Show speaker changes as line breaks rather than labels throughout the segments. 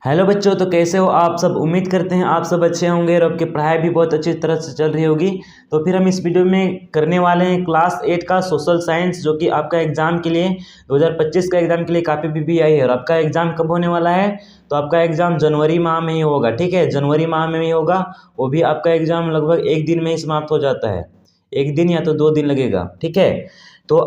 Hello बच्चों, तो कैसे हो आप सब। उम्मीद करते हैं आप सब अच्छे होंगे और आपकी पढ़ाई भी बहुत अच्छी तरह से चल रही होगी। तो फिर हम इस वीडियो में करने वाले हैं क्लास 8 का सोशल साइंस, जो कि आपका एग्जाम के लिए 2025 का एग्जाम के लिए काफ़ी भी आई है। और आपका एग्जाम कब होने वाला है? तो आपका एग्जाम जनवरी माह में ही होगा। ठीक है, जनवरी माह में ही होगा। वो भी आपका एग्जाम लगभग एक दिन में ही समाप्त हो जाता है, एक दिन या तो 2 दिन लगेगा। ठीक है, तो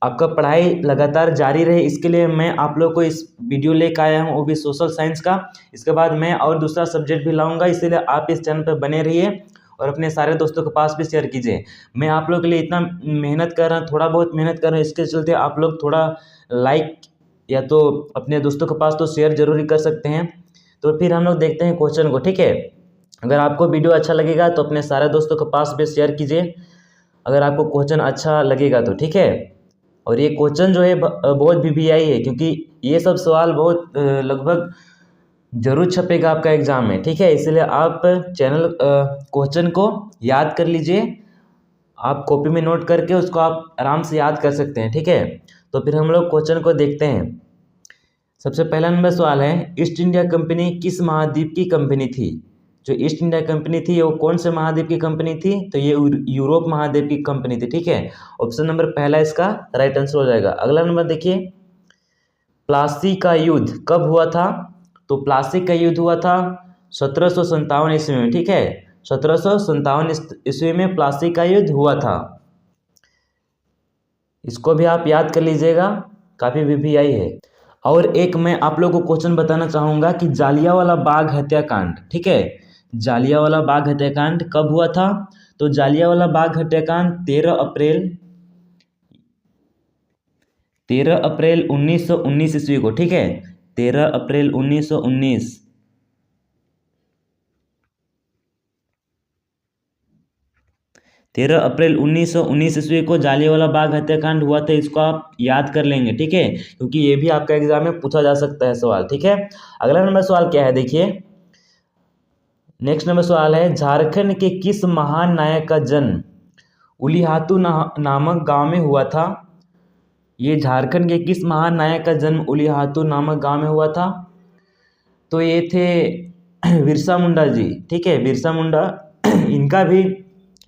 आपका पढ़ाई लगातार जारी रहे, इसके लिए मैं आप लोग को इस वीडियो लेकर आया हूँ, वो भी सोशल साइंस का। इसके बाद मैं और दूसरा सब्जेक्ट भी लाऊंगा, इसीलिए आप इस चैनल पर बने रहिए और अपने सारे दोस्तों के पास भी शेयर कीजिए। मैं आप लोग के लिए इतना मेहनत कर रहा हूँ, थोड़ा बहुत मेहनत कर रहा हूँ, इसके चलते आप लोग थोड़ा लाइक या तो अपने दोस्तों के पास तो शेयर जरूर कर सकते हैं। तो फिर हम लोग देखते हैं क्वेश्चन को। ठीक है, अगर आपको वीडियो अच्छा लगेगा तो अपने सारे दोस्तों के पास भी शेयर कीजिए, अगर आपको क्वेश्चन अच्छा लगेगा तो। ठीक है, और ये क्वेश्चन जो है बहुत VVI है, क्योंकि ये सब सवाल बहुत लगभग जरूर छपेगा आपका एग्जाम में। ठीक है, इसलिए आप चैनल क्वेश्चन को याद कर लीजिए, आप कॉपी में नोट करके उसको आप आराम से याद कर सकते हैं। ठीक है, तो फिर हम लोग क्वेश्चन को देखते हैं। सबसे पहला नंबर सवाल है, ईस्ट इंडिया कंपनी किस महाद्वीप की कंपनी थी? जो ईस्ट इंडिया कंपनी थी वो कौन से महाद्वीप की कंपनी थी? तो ये यूरोप महाद्वीप की कंपनी थी। ठीक है, ऑप्शन नंबर पहला इसका राइट आंसर हो जाएगा। अगला नंबर देखिए, प्लासी का युद्ध कब हुआ था? तो प्लासी का युद्ध हुआ था 1757 ईस्वी में। ठीक है, 1757 ईस्वी में प्लासी का युद्ध हुआ था। इसको भी आप याद कर लीजिएगा, काफ़ी VVI है। और एक मैं आप लोगों को क्वेश्चन बताना चाहूँगा कि जालियांवाला बाग हत्याकांड, ठीक है, जालियांवाला बाग हत्याकांड कब हुआ था? तो जालियांवाला बाग हत्याकांड 13 अप्रैल 1919 ईस्वी को। ठीक है, 13 अप्रैल 1919। 13 अप्रैल 1919 ईस्वी को जालियांवाला बाग हत्याकांड हुआ था। इसको आप याद कर लेंगे। ठीक है, क्योंकि ये भी आपका एग्जाम में पूछा जा सकता है सवाल। ठीक है, अगला नंबर सवाल क्या है देखिए, नेक्स्ट नंबर सवाल है, झारखंड के किस महान नायक का जन्म उलिहातू नामक गांव में हुआ था? ये झारखंड के किस महान नायक का जन्म उलिहातू नामक गांव में हुआ था? तो ये थे बिरसा मुंडा जी। ठीक है, बिरसा मुंडा इनका भी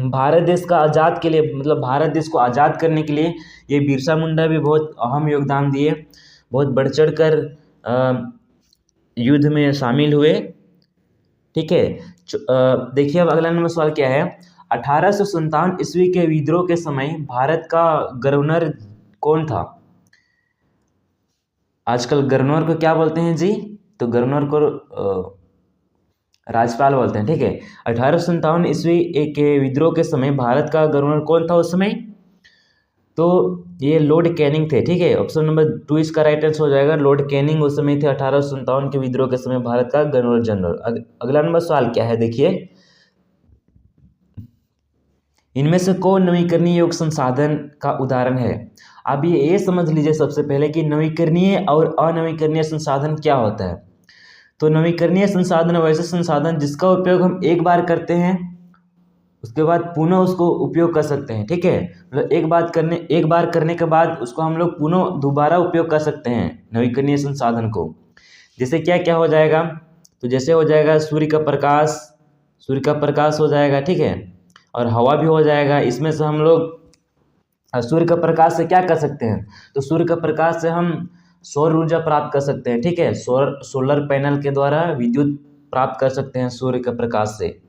भारत देश का आज़ाद के लिए, मतलब भारत देश को आज़ाद करने के लिए ये बिरसा मुंडा भी बहुत अहम योगदान दिए, बहुत बढ़ चढ़ कर युद्ध में शामिल हुए। ठीक है, देखिए अब अगला नंबर सवाल क्या है, 1857 ईस्वी के विद्रोह के समय भारत का गवर्नर कौन था? आजकल गवर्नर को क्या बोलते हैं जी? तो गवर्नर को राज्यपाल बोलते हैं। ठीक है, 1857 ईस्वी के विद्रोह के समय भारत का गवर्नर कौन था उस समय? तो ये लॉर्ड कैनिंग थे। ठीक है, ऑप्शन नंबर 2 इसका राइट आंसर हो जाएगा। लॉर्ड कैनिंग उस समय थे 1857 के विद्रोह के समय भारत का गवर्नर जनरल। अगला नंबर सवाल क्या है देखिए, इनमें से कौन नवीकरणीय योग संसाधन का उदाहरण है? अब ये समझ लीजिए सबसे पहले कि नवीकरणीय और अनवीकरणीय संसाधन क्या होता है। तो नवीकरणीय संसाधन वैसे संसाधन जिसका उपयोग हम एक बार करते हैं, उसके बाद पुनः उसको उपयोग कर सकते हैं। ठीक है, मतलब एक बार करने के बाद उसको हम लोग पुनः दोबारा उपयोग कर सकते हैं नवीकरणीय संसाधन को। जैसे क्या क्या हो जाएगा, तो जैसे हो जाएगा सूर्य का प्रकाश हो जाएगा। ठीक है, और हवा भी हो जाएगा। इसमें से हम लोग सूर्य का प्रकाश से क्या कर सकते हैं? तो सूर्य का प्रकाश से हम सौर ऊर्जा प्राप्त कर सकते हैं। ठीक है, सोलर पैनल के द्वारा विद्युत प्राप्त कर सकते हैं सूर्य के प्रकाश से,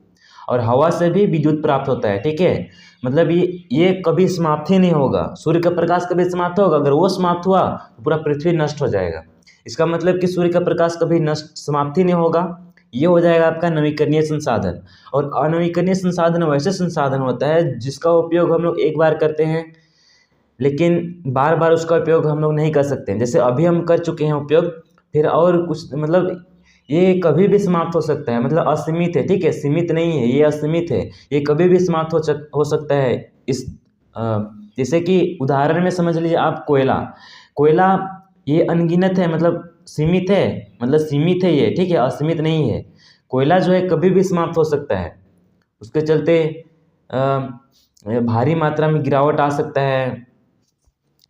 और हवा से भी विद्युत प्राप्त होता है। ठीक है, मतलब ये कभी समाप्त ही नहीं होगा। सूर्य का प्रकाश कभी समाप्त होगा? अगर वो समाप्त हुआ तो पूरा पृथ्वी नष्ट हो जाएगा। इसका मतलब कि सूर्य का प्रकाश कभी नष्ट समाप्त ही नहीं होगा। ये हो जाएगा आपका नवीकरणीय संसाधन। और अनवीकरणीय संसाधन वैसे संसाधन होता है जिसका उपयोग हम लोग एक बार करते हैं, लेकिन बार बार उसका उपयोग हम लोग नहीं कर सकते। जैसे अभी हम कर चुके हैं उपयोग, फिर और कुछ, मतलब ये कभी भी समाप्त हो सकता है, मतलब असीमित है। ठीक है, सीमित नहीं है, ये असीमित है, ये कभी भी समाप्त हो सकता है। इस जैसे कि उदाहरण में समझ लीजिए आप, कोयला ये अनगिनत है, मतलब सीमित है, मतलब सीमित है ये। ठीक है, असीमित नहीं है। कोयला जो है कभी भी समाप्त हो सकता है, उसके चलते भारी मात्रा में गिरावट आ सकता है।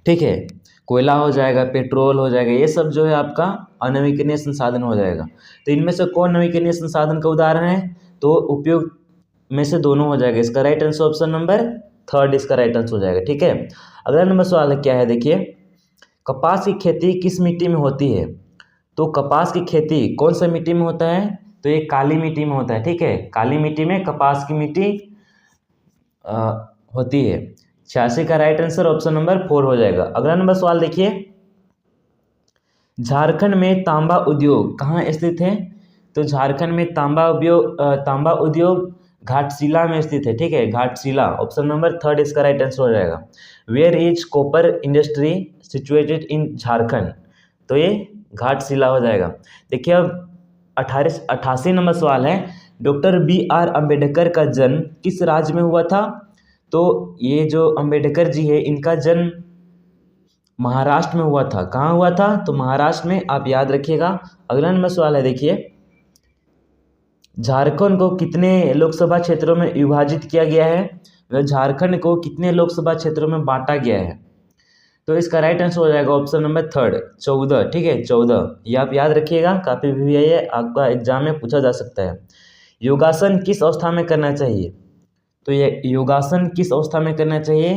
ठीक है, कोयला हो जाएगा, पेट्रोल हो जाएगा, ये सब जो है आपका अनवीकरणीय संसाधन हो जाएगा। तो इनमें से कौन नवीकरणीय संसाधन का उदाहरण है? तो उपयोग में से दोनों हो जाएगा। इसका right answer option number third इसका राइट आंसर हो जाएगा। ठीक है, अगला नंबर सवाल है क्या है, देखिए, कपास की खेती किस मिट्टी में होती है? तो कपास की खेती कौन सा मिट्टी में होता है? तो ये काली मिट्टी में होता है। ठीक है, काली मिट्टी में कपास की मिट्टी होती है। 86 का राइट आंसर ऑप्शन नंबर 4 हो जाएगा। अगला नंबर सवाल देखिए, झारखंड में तांबा उद्योग कहाँ स्थित है? तो झारखंड में तांबा उद्योग घाटशिला में स्थित है। ठीक है, घाटशिला, ऑप्शन नंबर थर्ड इसका राइट आंसर हो जाएगा। Where is copper industry situated in Jharkhand? तो ये घाटशिला हो जाएगा। देखिए अब 88 नंबर सवाल है, डॉक्टर BR अम्बेडकर का जन्म किस राज्य में हुआ था? तो ये जो अम्बेडकर जी है इनका जन्म महाराष्ट्र में हुआ था। कहाँ हुआ था? तो महाराष्ट्र में, आप याद रखिएगा। अगला नंबर सवाल है, देखिए, झारखंड को कितने लोकसभा क्षेत्रों में विभाजित किया गया है? झारखंड को कितने लोकसभा क्षेत्रों में बांटा गया है? तो इसका राइट आंसर हो जाएगा ऑप्शन नंबर थर्ड, 14। ठीक है, 14, ये आप याद रखिएगा, काफ़ी भी है, आपका एग्जाम में पूछा जा सकता है। योगासन किस अवस्था में करना चाहिए? तो ये योगासन किस अवस्था में करना चाहिए?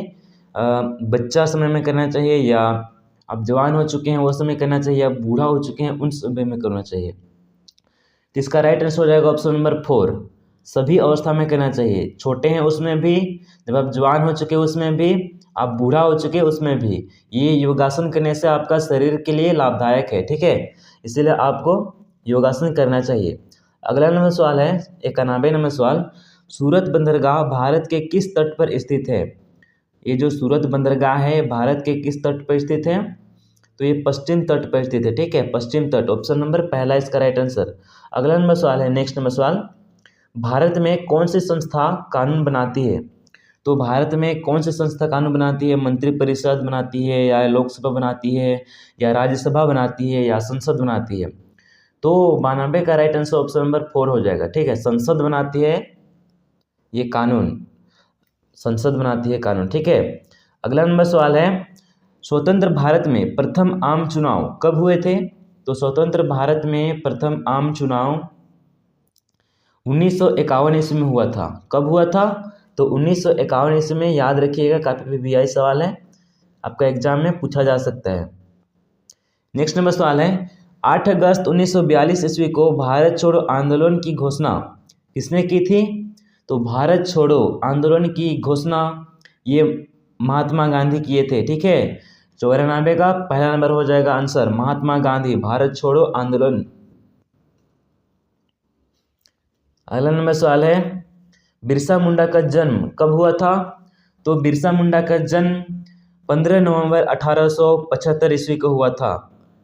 बच्चा समय में करना चाहिए, या आप जवान हो चुके हैं वो समय करना चाहिए, या बूढ़ा हो चुके हैं उन समय में करना चाहिए? तो इसका राइट आंसर हो जाएगा ऑप्शन नंबर 4, सभी अवस्था में करना चाहिए। छोटे हैं उसमें भी, जब आप जवान हो चुके उसमें भी, आप बूढ़ा हो चुके उसमें भी। ये योगासन करने से आपका शरीर के लिए लाभदायक है। ठीक है, इसीलिए आपको योगासन करना चाहिए। अगला नंबर सवाल है 91 नंबर सवाल, सूरत बंदरगाह भारत के किस तट पर स्थित है? ये जो सूरत बंदरगाह है भारत के किस तट पर स्थित है? तो ये पश्चिम तट पर स्थित है। ठीक है, पश्चिम तट, ऑप्शन नंबर पहला इसका राइट आंसर। अगला नंबर सवाल है, नेक्स्ट नंबर सवाल, भारत में कौन सी संस्था कानून बनाती है? तो भारत में कौन सी संस्था कानून बनाती है? मंत्रिपरिषद बनाती है, या लोकसभा बनाती है, या राज्यसभा बनाती है, या संसद बनाती है? तो 92 का राइट आंसर ऑप्शन नंबर 4 हो जाएगा। ठीक है, संसद बनाती है ये कानून, संसद बनाती है कानून। ठीक है, अगला नंबर सवाल है, स्वतंत्र भारत में प्रथम आम चुनाव कब हुए थे? तो स्वतंत्र भारत में प्रथम आम चुनाव 1951 ईस्वी में हुआ था। कब हुआ था? तो 1951 ईस्वी में, याद रखिएगा, काफ़ी VI सवाल है, आपका एग्जाम में पूछा जा सकता है। नेक्स्ट नंबर सवाल है, 8 अगस्त 1942 ईस्वी को भारत छोड़ो आंदोलन की घोषणा किसने की थी? तो भारत छोड़ो आंदोलन की घोषणा ये महात्मा गांधी किए थे। ठीक है, 94 का पहला नंबर हो जाएगा आंसर, महात्मा गांधी, भारत छोड़ो आंदोलन। अगला नंबर सवाल है, बिरसा मुंडा का जन्म कब हुआ था? तो बिरसा मुंडा का जन्म 15 नवंबर 1875 ईस्वी को हुआ था।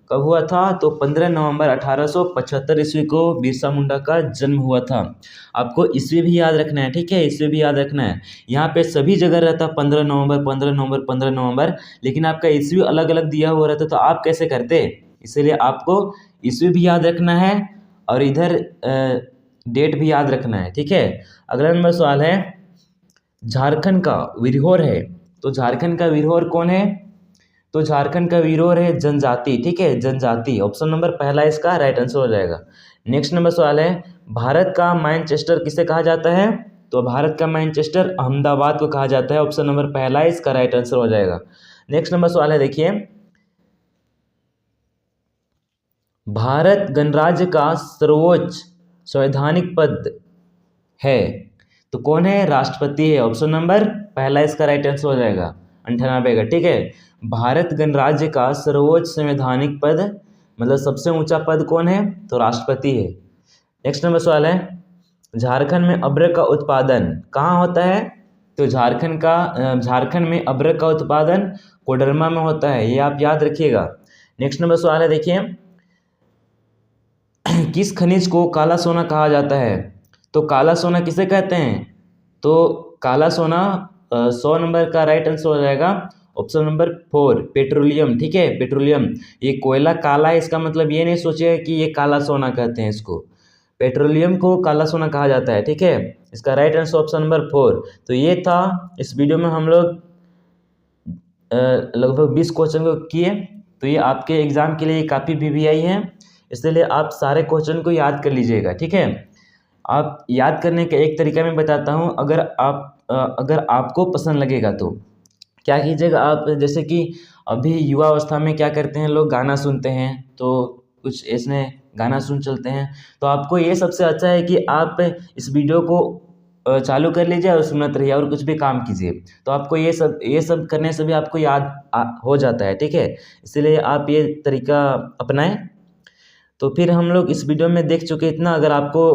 कब हुआ था? तो 15 नवंबर 1875 ईस्वी को बिरसा मुंडा का जन्म हुआ था। आपको ईस्वी भी याद रखना है। ठीक है, ईस्वी भी याद रखना है। यहाँ पे सभी जगह रहता 15 नवंबर 15 नवंबर 15 नवंबर, लेकिन आपका ईस्वी अलग अलग दिया हुआ रहता, तो आप कैसे करते? इसीलिए आपको ईस्वी भी याद रखना है और इधर डेट भी याद रखना है। ठीक है, अगला नंबर सवाल है, झारखंड का विरहोर है, तो झारखंड का विरहोर कौन है? तो झारखंड का विरहोर है जनजाति। ठीक है, जनजाति, ऑप्शन नंबर पहला इसका राइट आंसर हो जाएगा। नेक्स्ट नंबर सवाल है, भारत का मैनचेस्टर किसे कहा जाता है? तो भारत का मैनचेस्टर अहमदाबाद को कहा जाता है, ऑप्शन नंबर पहला इसका राइट आंसर हो जाएगा। नेक्स्ट नंबर सवाल है, देखिए, भारत गणराज्य का सर्वोच्च संवैधानिक पद है, तो कौन है? राष्ट्रपति है, ऑप्शन नंबर पहला इसका राइट आंसर हो जाएगा 98 का। ठीक है, भारत गणराज्य का सर्वोच्च संवैधानिक पद मतलब सबसे ऊंचा पद कौन है? तो राष्ट्रपति है। नेक्स्ट नंबर सवाल है, झारखंड में अदरक का उत्पादन कहाँ होता है? तो झारखंड में अदरक का उत्पादन कोडरमा में होता है, ये आप याद रखिएगा। नेक्स्ट नंबर सवाल है, देखिए, किस खनिज को काला सोना कहा जाता है? तो काला सोना किसे कहते हैं? तो काला सोना 100 नंबर का राइट आंसर हो जाएगा, ऑप्शन नंबर 4 पेट्रोलियम। ठीक है, पेट्रोलियम, ये कोयला काला है, इसका मतलब ये नहीं सोचिए कि ये काला सोना कहते हैं इसको, पेट्रोलियम को काला सोना कहा जाता है। ठीक है, इसका राइट आंसर ऑप्शन नंबर 4। तो ये था, इस वीडियो में हम लोग लगभग 20 क्वेश्चन को किए, तो ये आपके एग्ज़ाम के लिए काफ़ी वीवीआई है, इसलिए आप सारे क्वेश्चन को याद कर लीजिएगा, ठीक है। आप याद करने का एक तरीका मैं बताता हूँ, अगर आपको पसंद लगेगा तो क्या कीजिएगा आप, जैसे कि अभी युवा अवस्था में क्या करते हैं लोग, गाना सुनते हैं, तो कुछ ऐसे गाना सुन चलते हैं, तो आपको ये सबसे अच्छा है कि आप इस वीडियो को चालू कर लीजिए और सुनते रहिए और कुछ भी काम कीजिए, तो आपको ये सब करने से भी आपको याद हो जाता है, ठीक है। इसलिए आप ये तरीका अपनाएं। तो फिर हम लोग इस वीडियो में देख चुके इतना। अगर आपको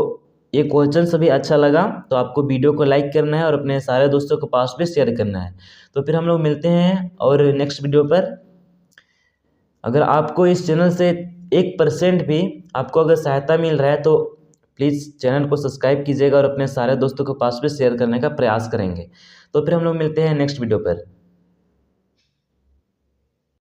ये क्वेश्चन सभी अच्छा लगा तो आपको वीडियो को लाइक करना है और अपने सारे दोस्तों के पास भी शेयर करना है। तो फिर हम लोग मिलते हैं और नेक्स्ट वीडियो पर। अगर आपको इस चैनल से 1% भी आपको अगर सहायता मिल रहा है तो प्लीज़ चैनल को सब्सक्राइब कीजिएगा और अपने सारे दोस्तों के पास भी शेयर करने का प्रयास करेंगे। तो फिर हम लोग मिलते हैं नेक्स्ट वीडियो पर।